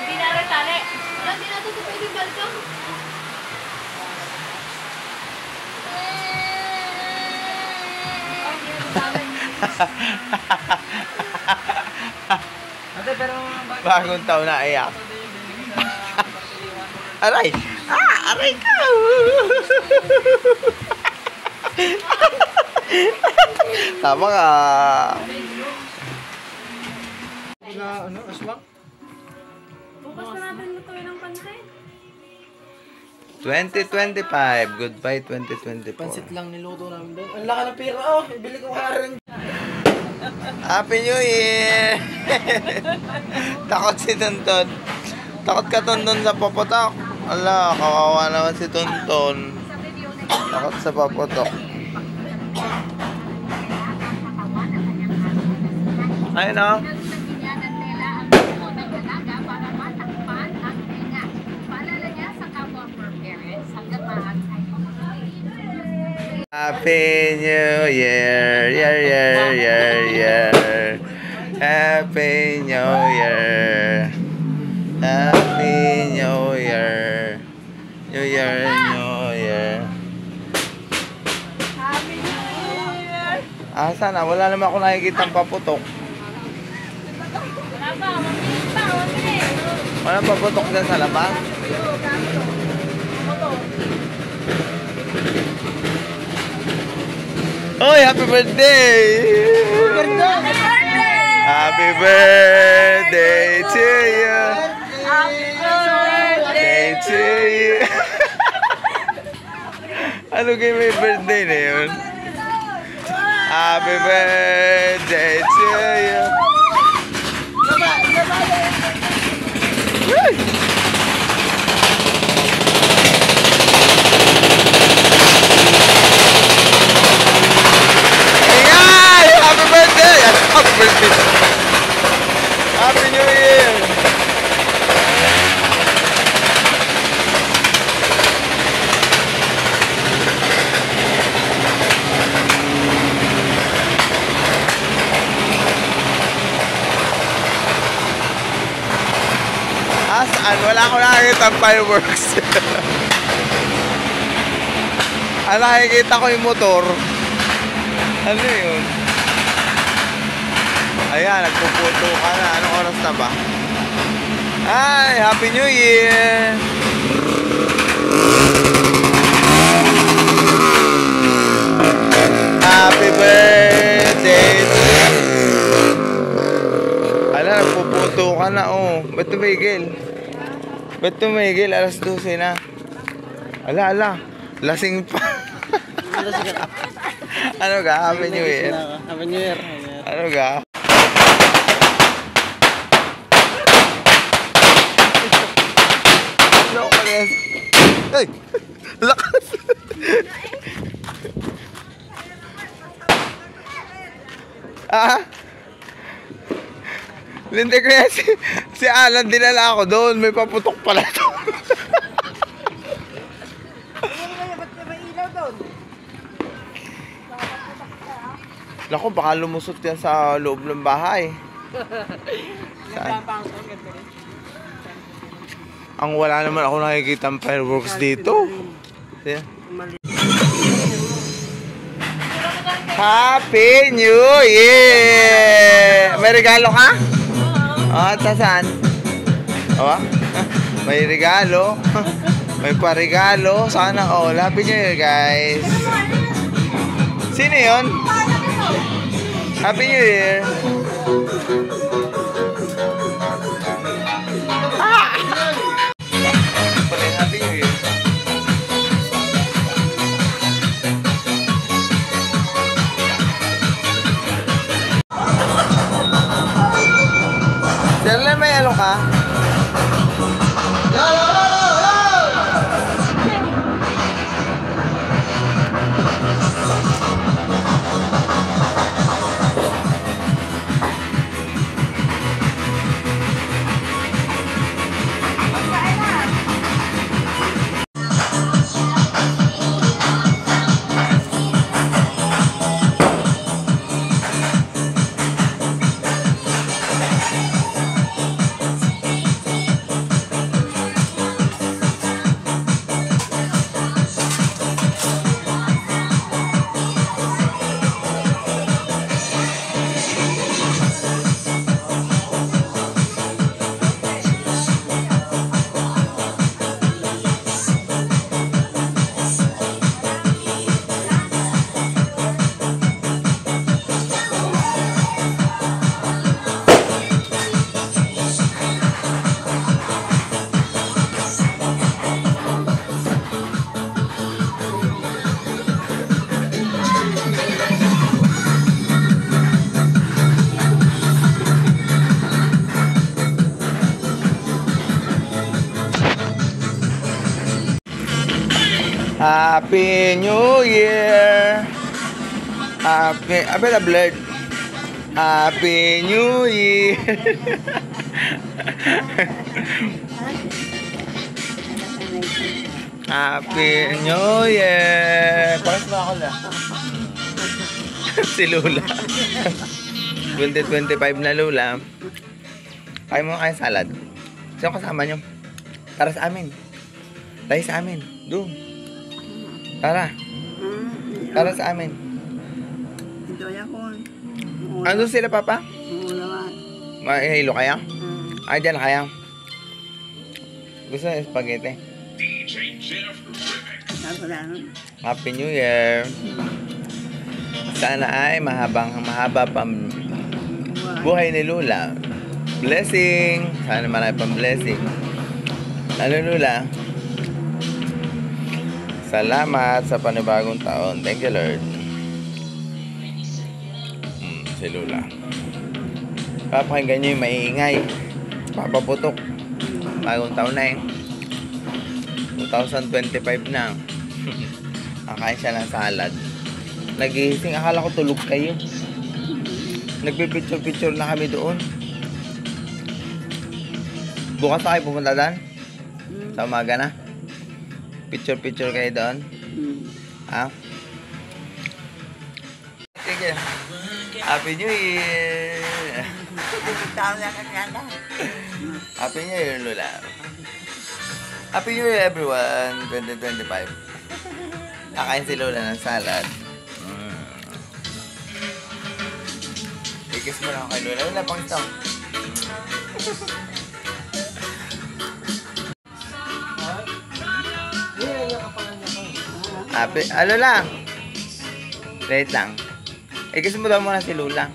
Hindi na rin tali. Wala, hindi natin ito pwede balkang. Bagong taon na iyak. Aray! Aray ka! Tama ka! Aswang? Bukas na natin lutuin ng pansit. 2025. Goodbye 2024. Pansit lang niluto namin doon. Ang laka ng pera, oh. Ibili ko kaya rin. Happy New Year! Takot si Tonton. Takot ka Tonton sa paputok. Ala, kawawa naman si Tonton. Takot sa paputok. Ayun o. Happy New Year, year. Happy New Year. Happy New Year. New Year. Happy New Year! Asa na? Wala naman ako nakikita ang paputok. Wala pa, mabilis pa, mabilis. Walang paputok dyan sa labas. Oy, happy birthday! Happy birthday to you! Happy birthday To you! Ano kayo may birthday na yun? Happy birthday to you! Woo! Happy birthday! Happy birthday! Happy New Year! Saan? Wala akong nakikita ang fireworks. Ang nakikita ko yung motor. Ano yun? Ayan, nagpuputo ka na. Anong oras na ba? Ay, Happy New Year! Happy birthday to you! Ala, nagpuputo ka na, oh. Ba't tumigil? Ba't tumigil? Alas 12 na. Ala. Lasing pa. Ano ka? Happy New Year. Happy New Year. Ano ka? Lakas. Ay! Lakas! Hindi ko yan si Alan, dinala ako doon. May paputok pala doon. Naku, baka lumusot yan sa loob ng bahay. Saan? Ang wala naman ako nakikita ang fireworks dito. Yeah. Happy New Year! May regalo ka? Oo. Saan? Oo. May regalo. May pa-regalo. Sana all. Happy New Year, guys. Sino yun? Happy New Year! Happy New Year! Darla, may ano ka? Happy New Year! Happy the blood. Happy New Year! Happy New Year! Paras na ako na. Si Lula. 2025 na Lula. Kaya mo kayo salad. Sino kasama nyo? Tara sa amin. Tayo sa amin. Doon. Tara. Tara sa amin. Ito yan ko. Ano sila, Papa? Naman. Mahilo kaya? Ay, dyan kaya. Gusto ng spaghetti. Happy New Year. Sana ay mahaba pang buhay ni Lula. Blessing. Sana marami pang blessing. Ano, Lula? Salamat sa panibagong taon. Thank you, Lord. Si Lula. Papakinggan nyo yung maingay. Papaputok. Bagong taon na 2025 na. Kakain siya ng salad. Nagising. Akala ko tulog kayo. Nagpipicture-picture na kami doon. Bukas na kayo pupunta doon? Sa umaga na? Picture-picture kayo doon? Ha? Sige. Happy New Year! Happy New Year, Lula. Happy New Year, everyone! 2025. Kakain si Lula ng salad. Ikis mo lang kay Lula. Lula, pang ito. Happy, Lula. Wait lang. Ikis mo daw muna si Lula.